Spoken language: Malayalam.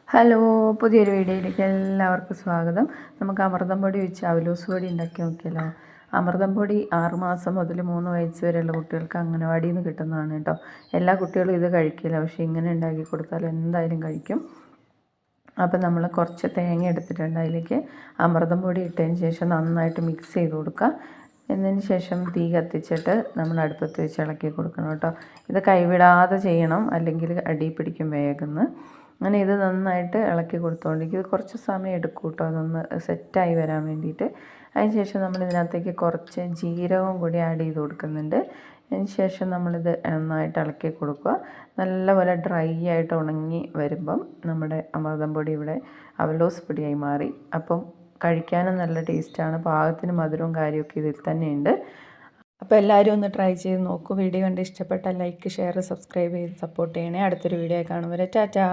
ഹലോ, പുതിയൊരു വീഡിയോയിലേക്ക് എല്ലാവർക്കും സ്വാഗതം. നമുക്ക് അമൃതം പൊടി വെച്ച് അവലോസ് പൊടി ഉണ്ടാക്കി നോക്കിയല്ലോ. അമൃതം പൊടി 6 മാസം മുതൽ 3 വയസ്സ് വരെയുള്ള കുട്ടികൾക്ക് അംഗനവാടിയിൽ നിന്ന് കിട്ടുന്നതാണ് കേട്ടോ. എല്ലാ കുട്ടികളും ഇത് കഴിക്കില്ല, പക്ഷേ ഇങ്ങനെ ഉണ്ടാക്കി കൊടുത്താൽ എന്തായാലും കഴിക്കും. അപ്പോൾ നമ്മൾ കുറച്ച് തേങ്ങ എടുത്തിട്ടുണ്ട്, അതിലേക്ക് അമൃതം പൊടി ഇട്ടതിന് ശേഷം നന്നായിട്ട് മിക്സ് ചെയ്ത് കൊടുക്കുക. എന്നതിന് ശേഷം തീ കത്തിച്ചിട്ട് നമ്മൾ അടുപ്പത്ത് വെച്ച് ഇളക്കി കൊടുക്കണം കേട്ടോ. ഇത് കൈവിടാതെ ചെയ്യണം, അല്ലെങ്കിൽ അടി പിടിക്കും വേഗം. അങ്ങനെ ഇത് നന്നായിട്ട് ഇളക്കി കൊടുത്തുകൊണ്ടിരിക്കും. ഇത് കുറച്ച് സമയം എടുക്കും കേട്ടോ, അതൊന്ന് സെറ്റായി വരാൻ വേണ്ടിയിട്ട്. അതിന് ശേഷം നമ്മൾ ഇതിനകത്തേക്ക് കുറച്ച് ജീരകം കൂടി ആഡ് ചെയ്ത് കൊടുക്കുന്നുണ്ട്. അതിന് ശേഷം നമ്മളിത് നന്നായിട്ട് ഇളക്കി കൊടുക്കുക. നല്ലപോലെ ഡ്രൈ ആയിട്ട് ഉണങ്ങി വരുമ്പം നമ്മുടെ അമൃതം പൊടി ഇവിടെ അവലോസ് പൊടിയായി മാറി. അപ്പം കഴിക്കാനും നല്ല ടേസ്റ്റാണ്. പാകത്തിന് മധുരവും കാര്യമൊക്കെ ഇതിൽ തന്നെയുണ്ട്. അപ്പോൾ എല്ലാവരും ഒന്ന് ട്രൈ ചെയ്ത് നോക്കൂ. വീഡിയോ കണ്ട് ഇഷ്ടപ്പെട്ടാൽ ലൈക്ക്, ഷെയർ, സബ്സ്ക്രൈബ് ചെയ്ത് സപ്പോർട്ട് ചെയ്യണേ. അടുത്തൊരു വീഡിയോ കാണും വരെ ടാറ്റാ.